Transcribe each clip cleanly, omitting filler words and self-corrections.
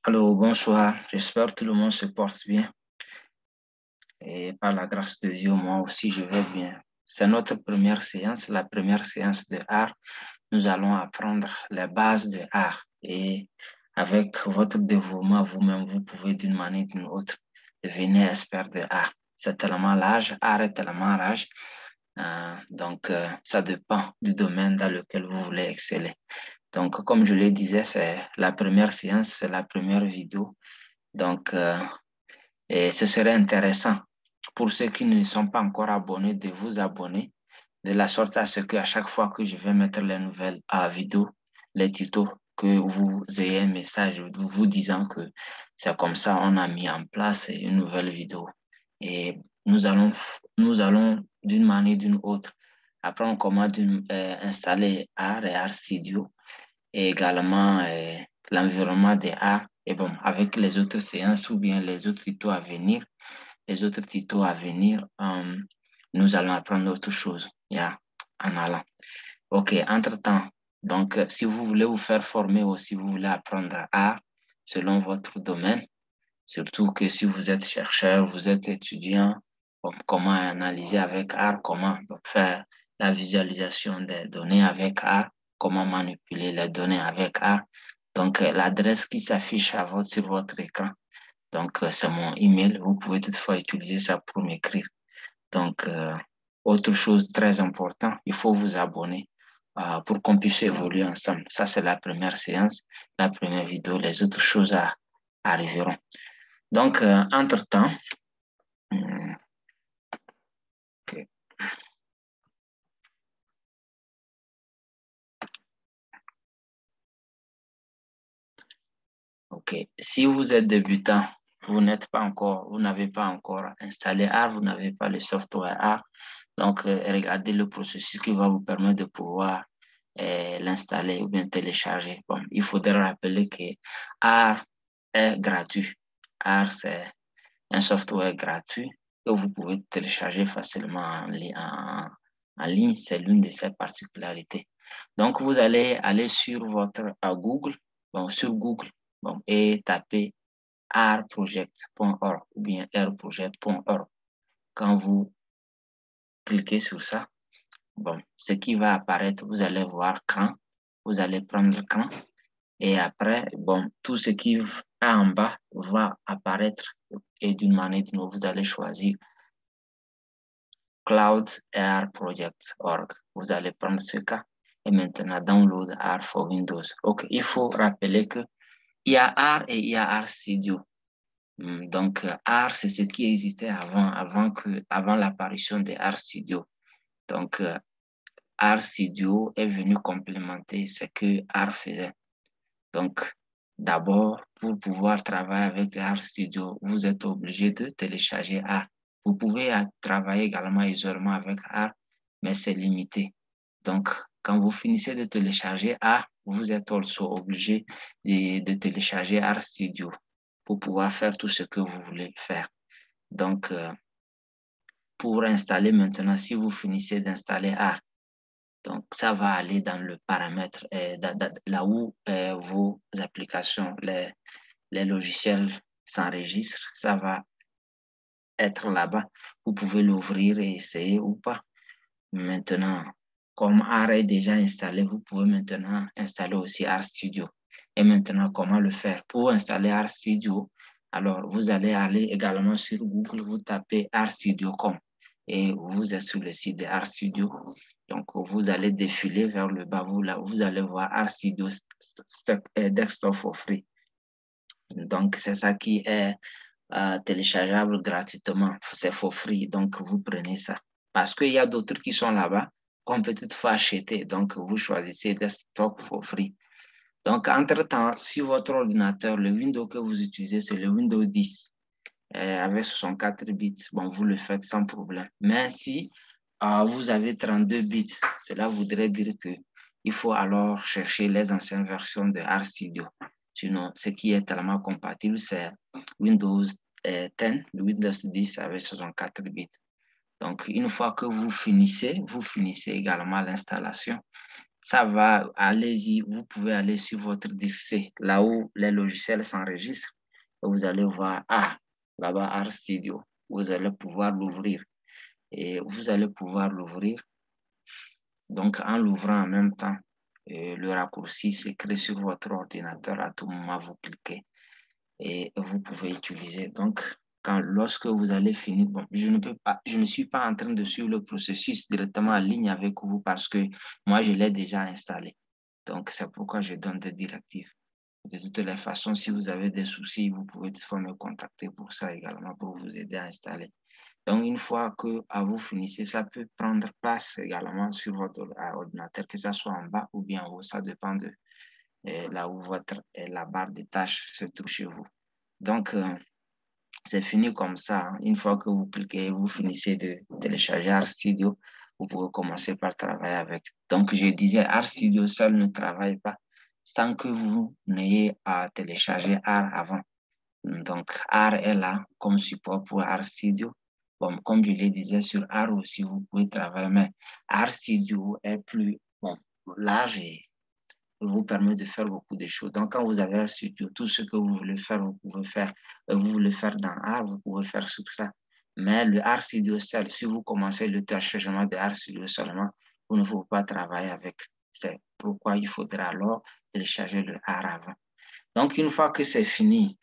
Allô, bonsoir. J'espère que tout le monde se porte bien. Et par la grâce de Dieu, moi aussi, je vais bien. C'est notre première séance, la première séance de art. Nous allons apprendre les bases de art. Et avec votre dévouement, vous-même, vous pouvez d'une manière ou d'une autre devenir expert de art. C'est tellement large, art est tellement large. Ça dépend du domaine dans lequel vous voulez exceller. Donc, comme je le disais, c'est la première séance, c'est la première vidéo. Donc, et ce serait intéressant pour ceux qui ne sont pas encore abonnés de vous abonner, de la sorte à ce qu'à chaque fois que je vais mettre les nouvelles vidéos, les tutos, que vous ayez un message vous disant que c'est comme ça, on a mis en place une nouvelle vidéo. Et nous allons d'une manière ou d'une autre apprendre comment installer Art et Art Studio et également l'environnement des arts. Et bon, avec les autres séances ou bien les autres tutos à venir, nous allons apprendre autre chose, yeah, en allant. OK, entre-temps, donc, si vous voulez vous faire former ou si vous voulez apprendre art selon votre domaine, surtout que si vous êtes chercheur, vous êtes étudiant, bon, comment analyser avec art, comment faire la visualisation des données avec art, comment manipuler les données avec art. Donc, l'adresse qui s'affiche sur votre écran, donc, c'est mon email. Vous pouvez toutefois utiliser ça pour m'écrire. Donc, autre chose très importante, il faut vous abonner pour qu'on puisse évoluer ensemble. Ça, c'est la première séance, la première vidéo. Les autres choses arriveront. Donc, entre-temps, ok. OK. Si vous êtes débutant, vous n'avez pas encore installé R, vous n'avez pas le software R. Donc, regardez le processus qui va vous permettre de pouvoir l'installer ou bien télécharger. Bon, il faudrait rappeler que R est gratuit. R, c'est un software gratuit que vous pouvez télécharger facilement en ligne. C'est l'une de ses particularités. Donc, vous allez aller sur votre Google, bon, sur Google, bon, et taper artproject.org ou bien rproject.org. Quand vous cliquez sur ça, bon, ce qui va apparaître, vous allez voir quand, vous allez prendre quand, et après, bon, tout ce qui est en bas va apparaître et d'une manière ou d'une autre, vous allez choisir cloudairproject.org. Vous allez prendre ce cas et maintenant download R for Windows. OK, il faut rappeler que il y a R et il y a R Studio. Donc, R, c'est ce qui existait avant l'apparition de R Studio. Donc, R Studio est venu complémenter ce que R faisait. Donc, d'abord, pour pouvoir travailler avec R Studio, vous êtes obligé de télécharger R. Vous pouvez travailler également isolément avec R, mais c'est limité. Donc, quand vous finissez de télécharger R, vous êtes aussi obligé de télécharger R Studio pour pouvoir faire tout ce que vous voulez faire. Donc, pour installer maintenant, si vous finissez d'installer R, donc ça va aller dans le paramètre, là où vos applications, les logiciels s'enregistrent, ça va être là-bas. Vous pouvez l'ouvrir et essayer ou pas. Maintenant, comme R est déjà installé, vous pouvez maintenant installer aussi RStudio. Et maintenant, comment le faire? Pour installer RStudio, alors vous allez aller également sur Google, vous tapez RStudio.com et vous êtes sur le site de RStudio. Donc, vous allez défiler vers le bas, vous allez voir RStudio Desktop for Free. Donc, c'est ça qui est téléchargeable gratuitement. C'est for free. Donc, vous prenez ça. Parce qu'il y a d'autres qui sont là-bas qu'on peut toutefois acheter. Donc, vous choisissez Desktop for free. Donc, entre-temps, si votre ordinateur, le Windows que vous utilisez, c'est le Windows 10 avec 64 bits, bon, vous le faites sans problème. Mais si vous avez 32 bits, cela voudrait dire que il faut alors chercher les anciennes versions de RStudio. Sinon, ce qui est tellement compatible, c'est Windows 10, le Windows 10 avec 64 bits. Donc, une fois que vous finissez également l'installation. ça va, allez-y, vous pouvez aller sur votre disque C, là où les logiciels s'enregistrent. Vous allez voir, ah, là-bas, Art Studio. Vous allez pouvoir l'ouvrir. Et vous allez pouvoir l'ouvrir. Donc, en l'ouvrant en même temps, le raccourci s'écrit sur votre ordinateur. À tout moment, vous cliquez et vous pouvez utiliser. Donc, lorsque vous allez finir, bon, je ne suis pas en train de suivre le processus directement en ligne avec vous parce que moi, je l'ai déjà installé. Donc, c'est pourquoi je donne des directives. De toutes les façons, si vous avez des soucis, vous pouvez toutefois me contacter pour ça également, pour vous aider à installer. Donc, une fois que vous finissez, ça peut prendre place également sur votre ordinateur, que ce soit en bas ou bien en haut. Ça dépend de là où la barre de tâches se trouve chez vous. Donc, c'est fini comme ça. Hein. Une fois que vous cliquez, vous finissez de télécharger RStudio, vous pouvez commencer par travailler avec. Donc, je disais, RStudio seul ne travaille pas sans que vous n'ayez à télécharger R avant. Donc, R est là comme support pour RStudio. Bon, comme je le disais, sur R aussi, vous pouvez travailler, mais RStudio est plus bon, large et vous permet de faire beaucoup de choses. Donc, quand vous avez un studio, tout ce que vous voulez faire, vous pouvez faire. Vous voulez faire dans R, vous pouvez faire sur ça. Mais le R Studio seul, si vous commencez le téléchargement de R Studio seulement, vous ne pouvez pas travailler avec. C'est pourquoi il faudra alors télécharger le R avant. Donc, une fois que c'est fini,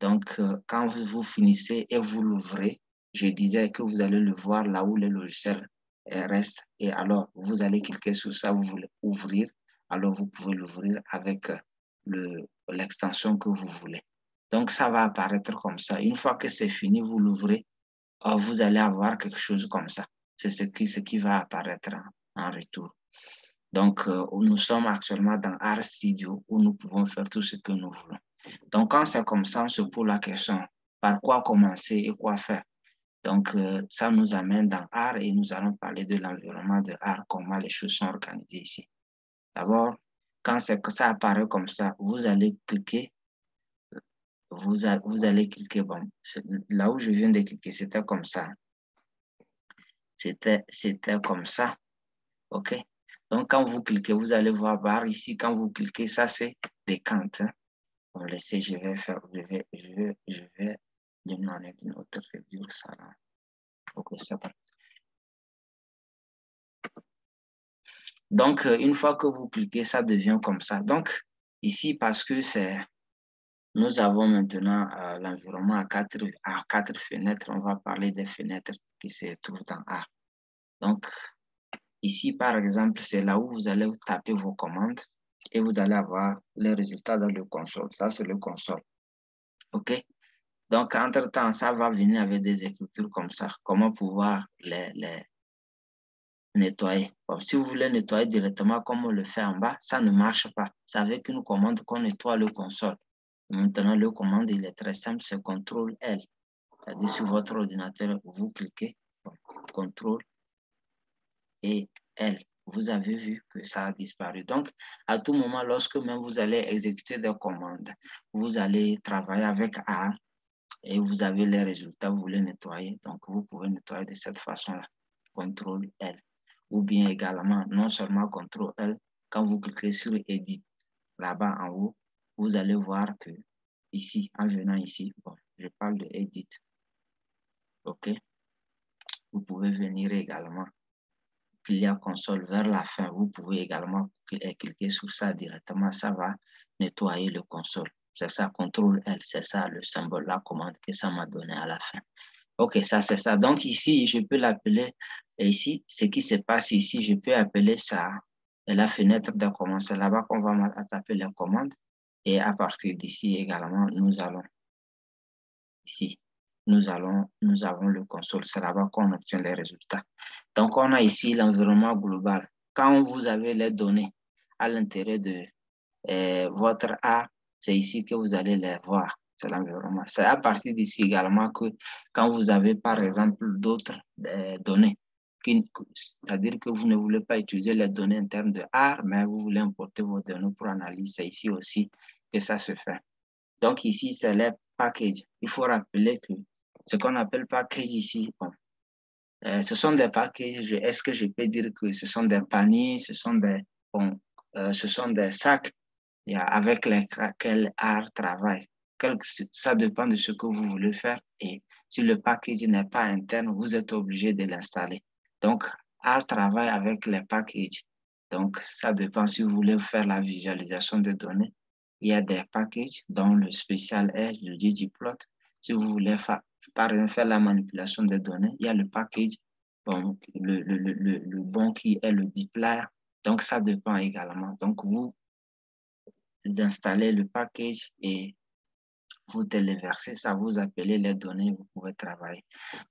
donc, quand vous finissez et vous l'ouvrez, je disais que vous allez le voir là où le logiciel reste. Et alors, vous allez cliquer sur ça, vous voulez ouvrir. Alors, vous pouvez l'ouvrir avec l'extension que vous voulez. Donc, ça va apparaître comme ça. Une fois que c'est fini, vous l'ouvrez, vous allez avoir quelque chose comme ça. C'est ce qui va apparaître en retour. Donc, nous sommes actuellement dans RStudio où nous pouvons faire tout ce que nous voulons. Donc, quand c'est comme ça, on se pose la question, par quoi commencer et quoi faire? Donc, ça nous amène dans R et nous allons parler de l'environnement de R, comment les choses sont organisées ici. D'abord, quand ça apparaît comme ça, vous allez cliquer, vous allez cliquer, bon, là où je viens de cliquer, c'était comme ça. C'était comme ça, OK? Donc, quand vous cliquez, vous allez voir barre ici, quand vous cliquez, ça c'est des cantes. Hein. Bon, laissez, je vais d'une manière d'une autre réduire ça là. Ok, c'est bon. Donc, une fois que vous cliquez, ça devient comme ça. Donc, ici, parce que nous avons maintenant l'environnement à quatre fenêtres, on va parler des fenêtres qui se trouvent dans A. Donc, ici, par exemple, c'est là où vous allez taper vos commandes et vous allez avoir les résultats dans le console. Ça, c'est le console. OK? Donc, entre-temps, ça va venir avec des écritures comme ça. Comment pouvoir les nettoyer. Bon, si vous voulez nettoyer directement comme on le fait en bas, ça ne marche pas. C'est avec une commande qu'on nettoie le console. Maintenant, le commande, il est très simple, c'est CTRL-L. C'est-à-dire sur votre ordinateur, vous cliquez, bon, CTRL et L. Vous avez vu que ça a disparu. Donc, à tout moment, lorsque même vous allez exécuter des commandes, vous allez travailler avec A et vous avez les résultats, vous voulez nettoyer. Donc, vous pouvez nettoyer de cette façon-là. CTRL-L. Ou bien également, non seulement CTRL-L, quand vous cliquez sur Edit, là-bas en haut, vous allez voir que ici, en venant ici, bon, je parle de Edit. OK? Vous pouvez venir également cliquer console vers la fin. Vous pouvez également cliquer sur ça directement. Ça va nettoyer le console. C'est ça, CTRL-L, c'est ça le symbole, la commande que ça m'a donné à la fin. OK, ça c'est ça. Donc ici, je peux l'appeler, ici, ce qui se passe ici, je peux appeler ça la fenêtre de commande. C'est là-bas qu'on va taper les commandes. Et à partir d'ici également, nous allons, ici, nous avons le console. C'est là-bas qu'on obtient les résultats. Donc on a ici l'environnement global. Quand vous avez les données à l'intérieur de votre A, c'est ici que vous allez les voir. C'est l'environnement. C'est à partir d'ici également que quand vous avez, par exemple, d'autres données, c'est-à-dire que vous ne voulez pas utiliser les données internes de R, mais vous voulez importer vos données pour analyse, c'est ici aussi que ça se fait. Donc ici, c'est les packages. Il faut rappeler que ce qu'on appelle package ici, bon, Ce sont des packages. Est-ce que je peux dire que ce sont des paniers, ce sont des sacs avec lesquels art travaille. Ça dépend de ce que vous voulez faire. Et si le package n'est pas interne, vous êtes obligé de l'installer. Donc, art travaille avec les packages. Donc, ça dépend si vous voulez faire la visualisation de données. Il y a des packages dont le spécial est le ggplot. Si vous voulez par exemple faire la manipulation des données, il y a le package, bon, le bon qui est le dplyr. Donc, ça dépend également. Donc, vous installez le package et vous téléversez ça, vous appelez les données, vous pouvez travailler.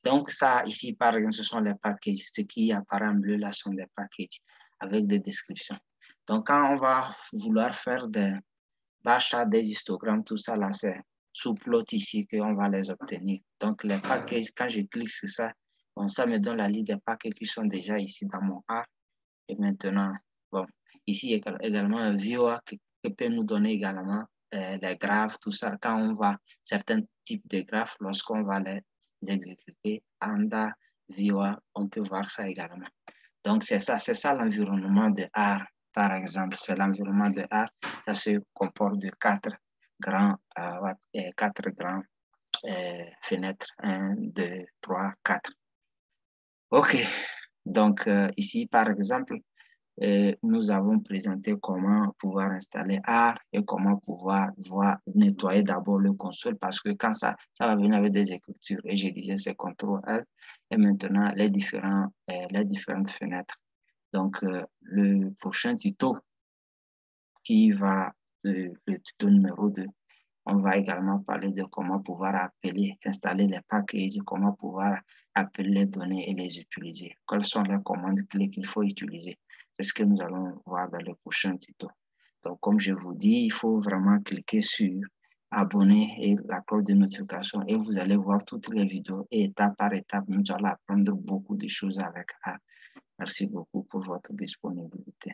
Donc, ça, ici, par exemple, ce sont les packages. Ce qui apparaît en bleu, là, sont les packages avec des descriptions. Donc, quand on va vouloir faire des bachats, des histogrammes, tout ça, là, c'est sous plot ici qu'on va les obtenir. Donc, les packages, quand je clique sur ça, bon, ça me donne la liste des packages qui sont déjà ici dans mon art. Et maintenant, bon, ici également un VOA qui peut nous donner également les graphes, tout ça. Quand on va, certains types de graphes, lorsqu'on va les exécuter, ANDA, VOA, on peut voir ça également. Donc, c'est ça l'environnement de R, par exemple. C'est l'environnement de R. Ça se comporte de quatre grands fenêtres. 1, 2, 3, 4. OK. Donc, ici, par exemple, nous avons présenté comment pouvoir installer R et comment pouvoir nettoyer d'abord le console parce que quand ça va venir avec des écritures et je disais c'est CTRL-L et maintenant les différentes fenêtres. Donc, le prochain tuto qui va, le tuto numéro 2, on va également parler de comment pouvoir installer les packages, comment pouvoir appeler les données et les utiliser. Quelles sont les commandes clés qu'il faut utiliser? C'est ce que nous allons voir dans le prochain tuto. Donc, comme je vous dis, il faut vraiment cliquer sur abonner et la cloche de notification et vous allez voir toutes les vidéos et étape par étape, nous allons apprendre beaucoup de choses avec A. Merci beaucoup pour votre disponibilité.